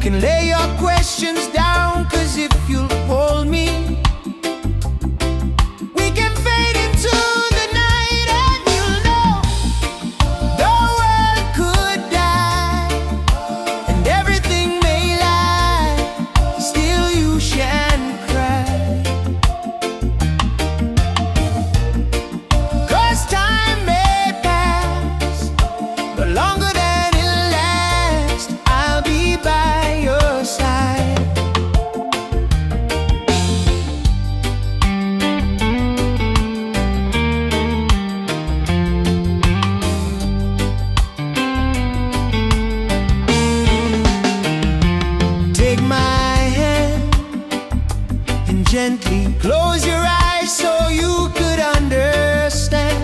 can lay your questions down, 'cause if you'll hold me, we can fade into the night, and you'll know the world could die and everything may lie, still you shan't cry. 'Cause time may pass, but longer than it'll last, I'll be by your side. Take my hand and gently close your eyes so you could understand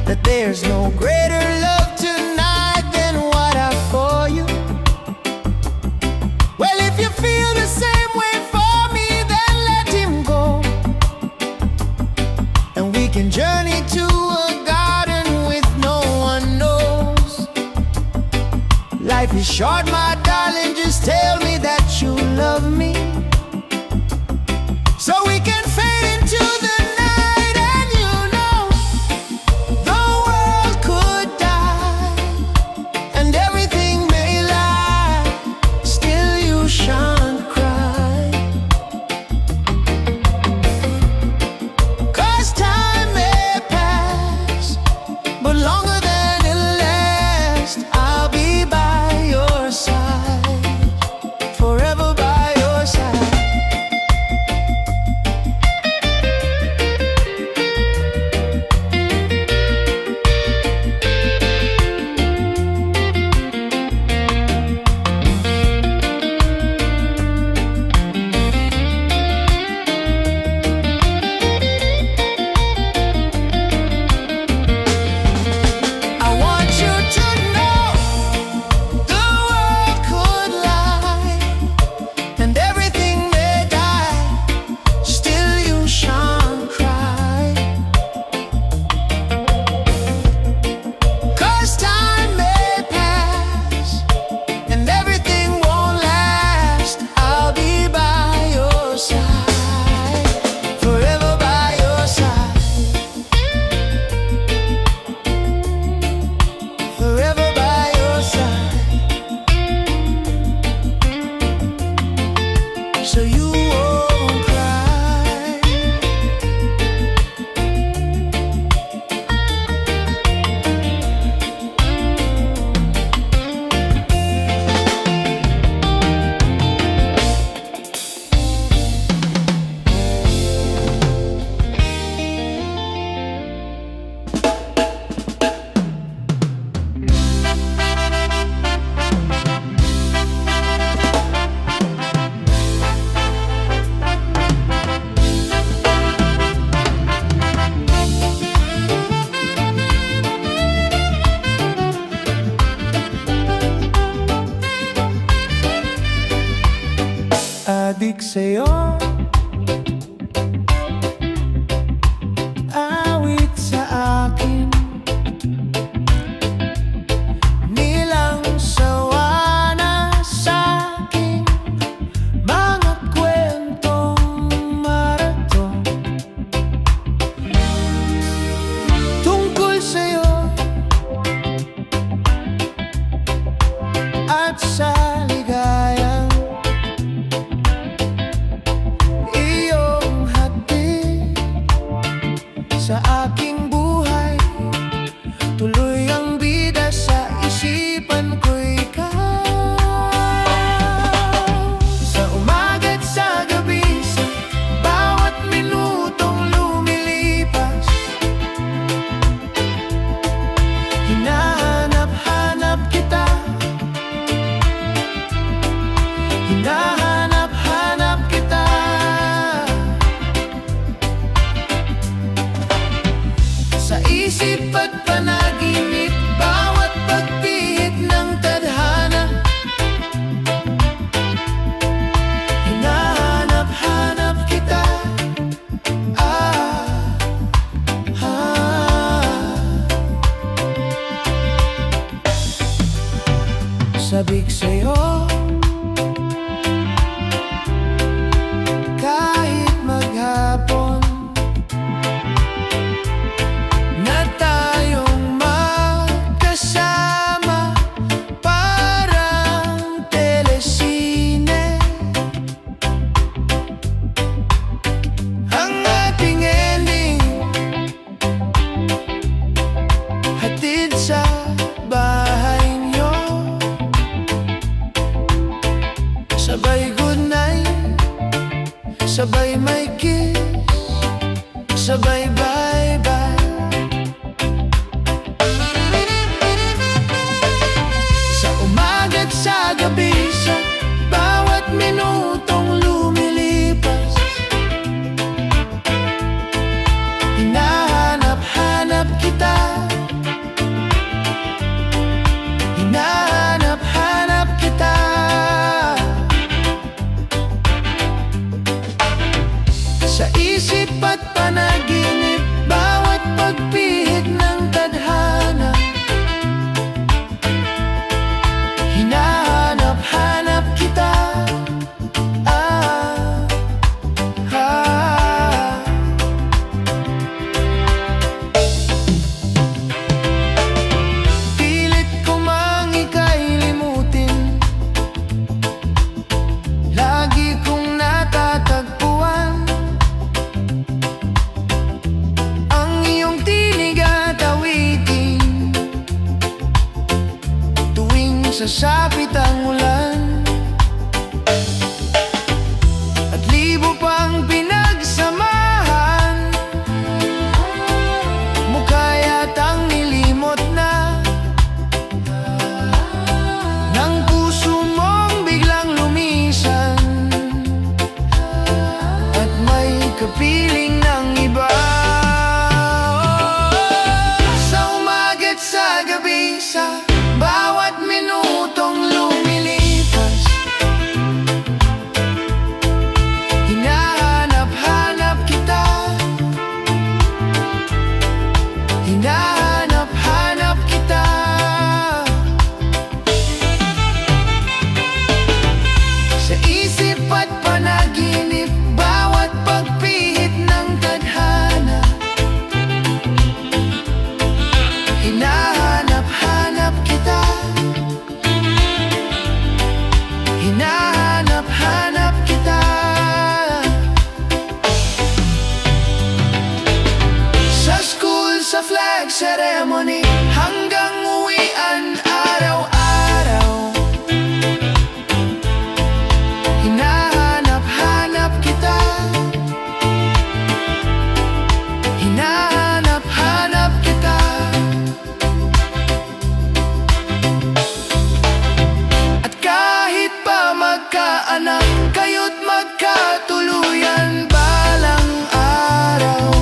that there's no greater love tonight than what I for you. Well, if you feel the same way for me, then let him go, and we can journey to a garden with no one knows. Life is short, my darling, just tell me that you love me, so we can fade into the night, and you know the world could die and everything may lie, still you shan't cry. 'Cause time may pass, but longer than it'll last, I'll be by your side, forever by your side. I want you to know the world could lie and everything may die, still you shan't cry. 'Cause time may pass and everything won't last, I'll be by your side, forever by your side, forever by your side, so you won't cry. Adik sa'yo, awit sa akin, nilang sawa na sa'king mga kwentong marathon tungkol sa'yo at sa ligayang iyong hatid sa aking buhay. Tuloy ang bida sa isipan ko ikaw, sa umaga't sa gabi, sa bawat minutong lumilipas. Hinahanap-hanap kita, hinahanap-hanap kita, sa isip at panaginip, bawat pagpihit ng tadhana. Hinahanap-hanap kita, sabik sa'yo. sasapit ang ulan, at libo pang pinagsamahan. Mukha yatang nilimot na ng puso mong biglang lumisan, at may kapiling ng iba. Sa umaga't sa gabi, sa bawat minutong lumilipas, hinahanap-hanap kita, hinahanap-hanap kita. Sa isip at panaginip, bawat pagpihit ng tadhana, hinahanap-hanap kita, hinahanap-hanap kita. Sa school, sa flag ceremony, hanggang uwian araw-araw, hinahanap-hanap kita, hinahanap-hanap kita. At kahit pa magkaanak kayo't magkatuluyan balang araw,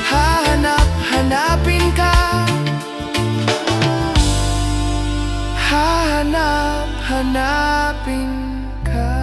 hahanap-hanapin ka, hahanap-hanapin ka.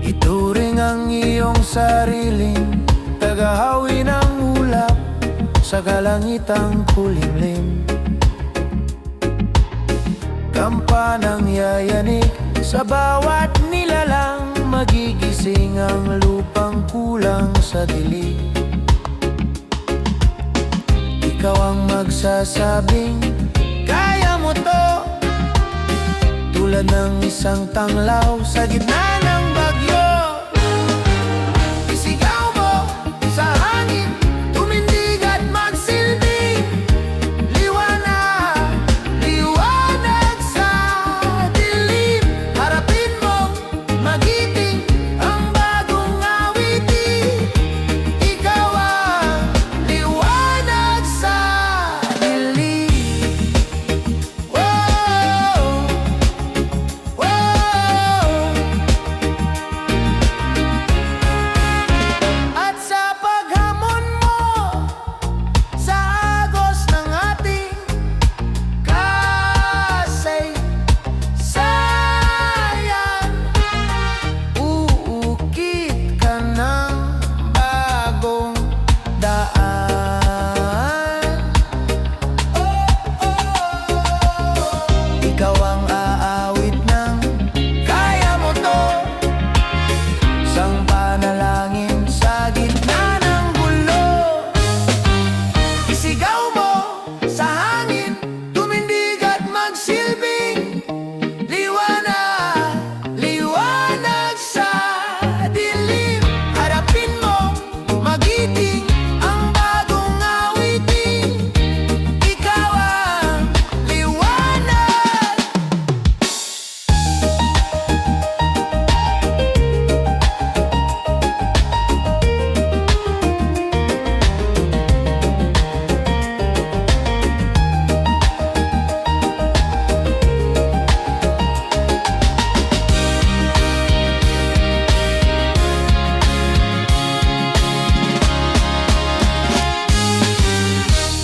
Ituring ang iyong sariling tagahawi ng ulap sa kalangitang kulimlim. Kampanang yayanig sa bawat nilalang, magigising ang lupang kulang sa dilig. Ikaw ang magsasabing kaya mo to, tulad ng isang tanglaw sa gitna ng bagyo. Isigaw mo sa hangin, tumindig at magsilbing liwanag, liwanag sa dilim. Harapin mo magiting ang bagong awitin, ikaw ang liwanag sa dilim. Wow, wow. At sa paghamon mo sa agos ng ating kasaysayan, uukit ka ng bagong daan. Ikaw ang aawit ng kaya mo to, sang panalangin sa gitna ng gulo. Isigaw mo sa hangin, tumindig at magsilbing liwanag, liwanag sa dilim. Harapin mo magiting ang bagong awitin, ikaw ang liwanag.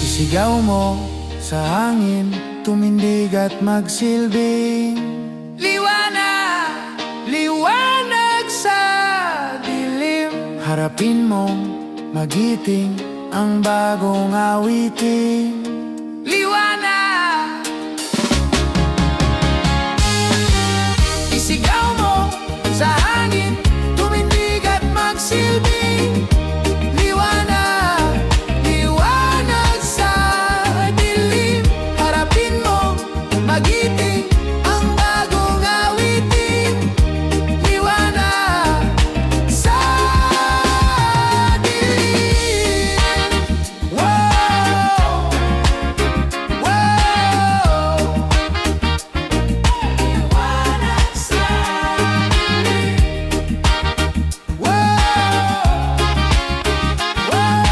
Isigaw mo sa hangin, at magsilbing liwanag, liwanag sa dilim. Harapin mong magiting ang bagong awitin. Liwanag, isigaw mo sa hangin, tumindig at magsilbing liwanag, liwanag sa dilim. Harapin mo magiting ang bagong awitin. Liwanag sa dilim. Wow! Wow! Liwanag sa dilim. Wow! Wow!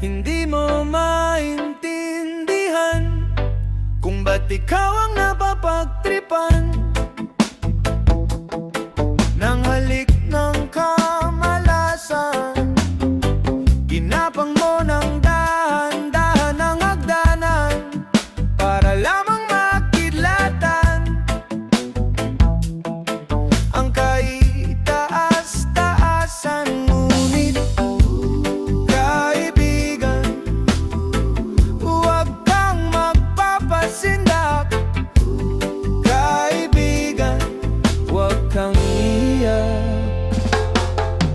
Hindi mo maintindihan kung ba't ikaw ang napapagtripan ng halik ng kamalasan. Ginapang mo ng dahan-dahan ang hagdanan para lamang makidlatan ang kaitaas-taasan. Ngunit kaibigan, huwag kang magpapasindak. Kaibigan, huwag kang iiyak,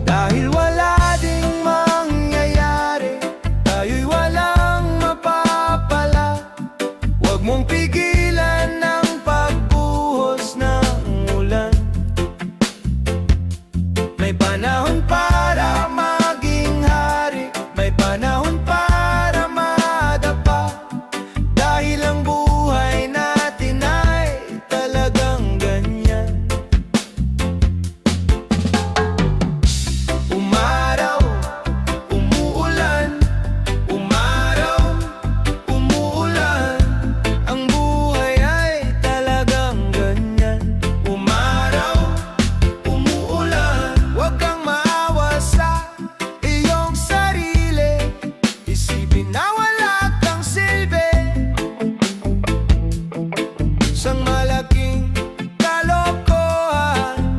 dahil wala ding mangyayari, tayo'y walang mapapala. Huwag mong pigilan ang pagbuhos ng ulan. May panahon para maging hari, may panahon para madapa, dahil ang buhay natin ay talagang ganyan. Umaraw, umuulan, umaraw, umuulan, ang buhay ay talagang ganyan. Umaraw, umuulan, huwag kang maawa sa iyong sarili. Isipin na wala kang silbi, isang malaking kalokohan.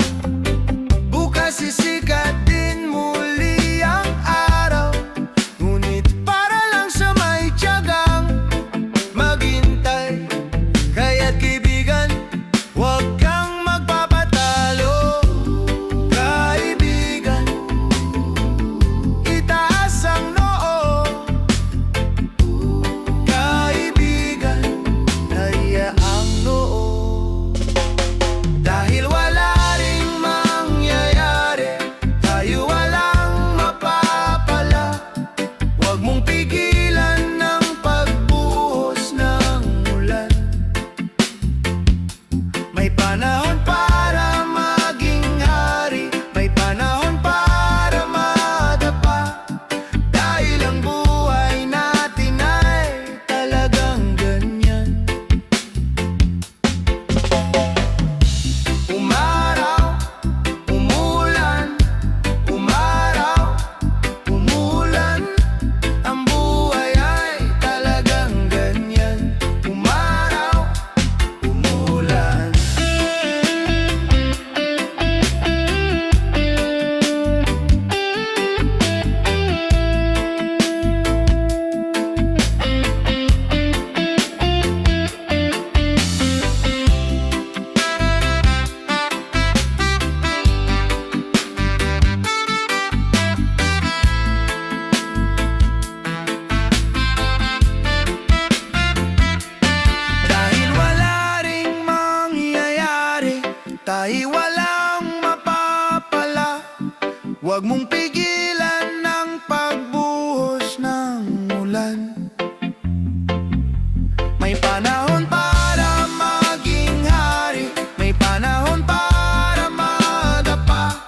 Bukas sisikat din muli ang araw, ngunit para lang sa may tiyagang maghintay. Kaya't kaibigan, huwag kang magpapatalo. Kaibigan, itaas ang noo. Kaibigan, naiya ang noo, dahil wala ring mangyayari, tayo walang mapapala. Huwag mong pigilan ang pagbuhos ng ulan. May panahon para maging hari, may panahon para madapa, dahil ang buhay natin ay talagang ganyan. Umaraw, umulan, umaraw, umulan, ang buhay ay talagang ganyan. Umaraw, umulan. Dahil wala ring mangyayari, tayo walang mapapala. Huwag mong pigilan ang pagbuhos ng ulan. May panahon para maging hari, may panahon para madapa,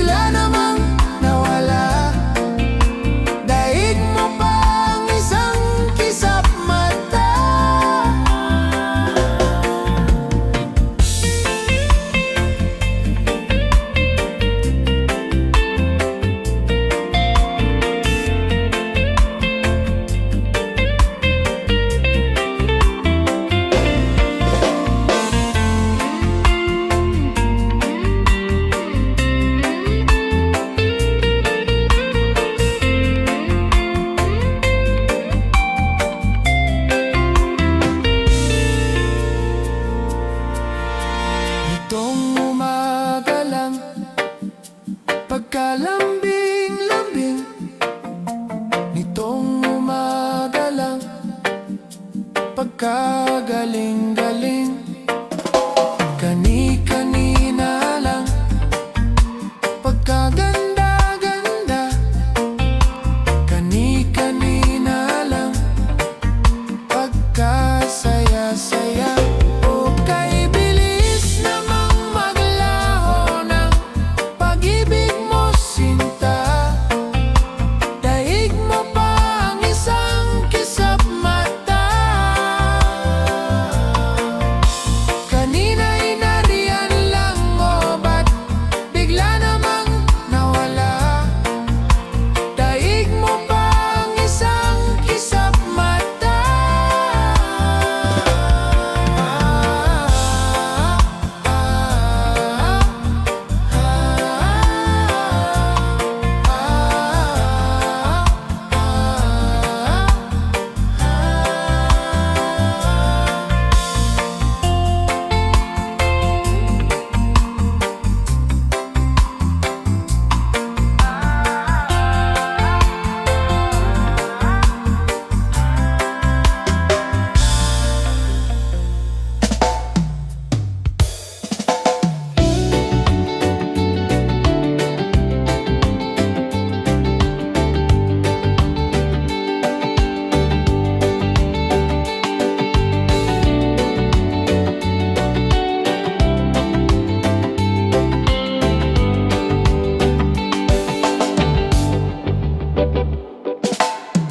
bigla namang nawala. Daig mo pa ang isang kisap mata. Nitong umaga lang, pagkalambing-lambing. Nitong umaga lang, pagkagaling-galing. Kani-kanina lang, pagkaganda-ganda. Kani-kanina lang, pagkasaya-saya. O kay bilis namang maglaho ng pag-ibig mo, sinta. Daig mo pa ang isang kisap mata. Kanina'y nariyan lang, o ba't bigla namang nawala? Daig mo pa ang isang kisap mata.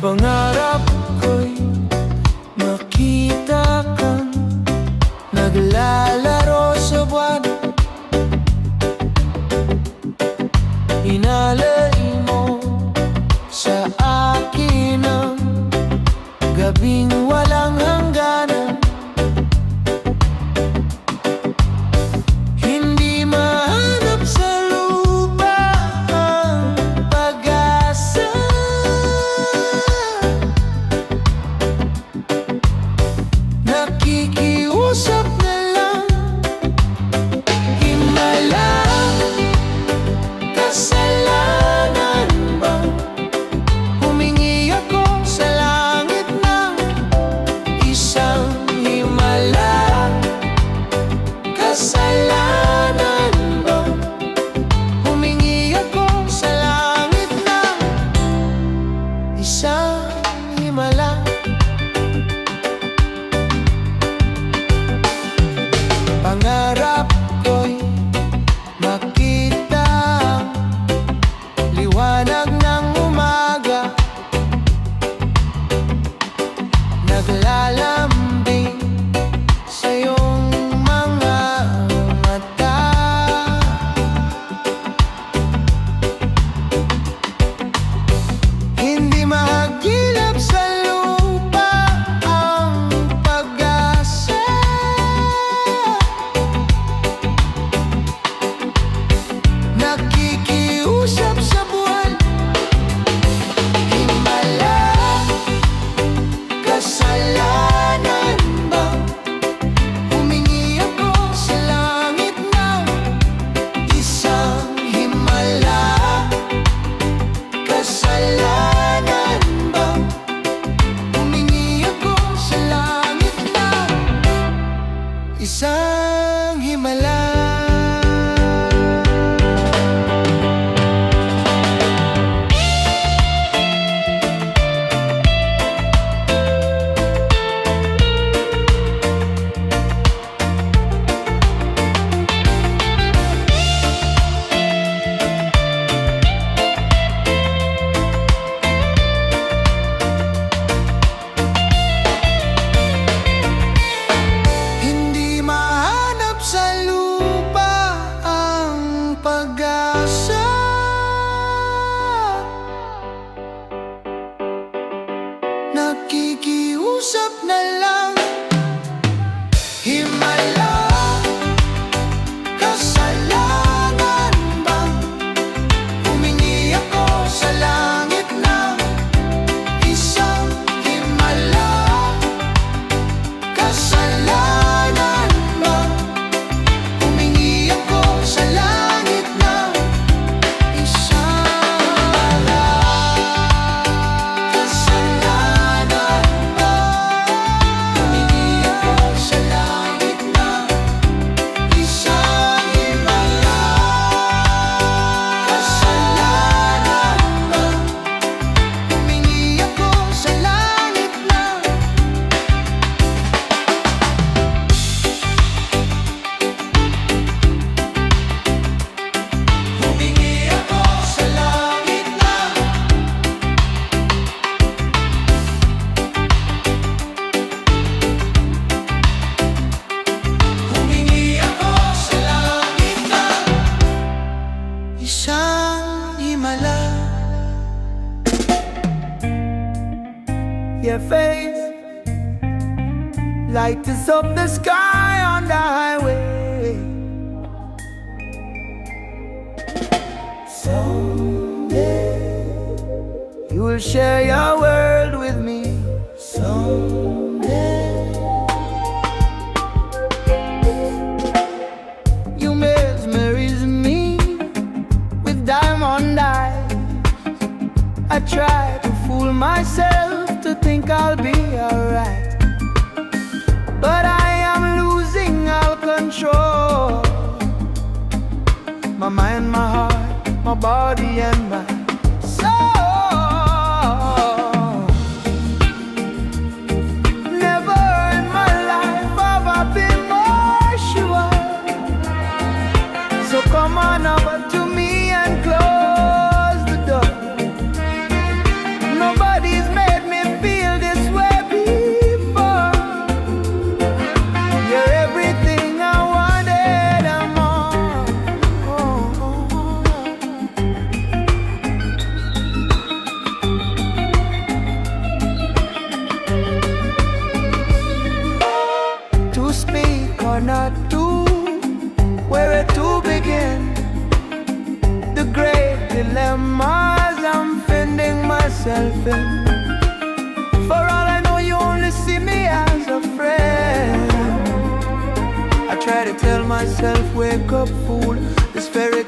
Pangarap ko'y makita kang naglalaro sa buwan. Inalay mo sa akin ang gabing walang hangganan. Hindi mahanap sa lupa ang pag-asa. Nakikiusap na lang, himala. Kasalanan bang humingi ako sa langit ng isang himala? Kasalanan bang humingi ako sa langit ng isang himala? Pangarap ko'y makita ang my love. Your face lights up the sky on the highway. Someday you will share your world with me. Someday you mesmerize me with diamond eyes. I try to fool myself to think I'll be alright, but I am losing all control. My mind, my heart, my body and my soul. Never in my life have I been more sure. So come on over to me and close the door. Nobody's made me feel this way before. You're everything I wanted and more. To speak or not to, where to begin? The great dilemmas I'm finding myself in. For all I know, you only see me as a friend. I try to tell myself, wake up, fool. This fairy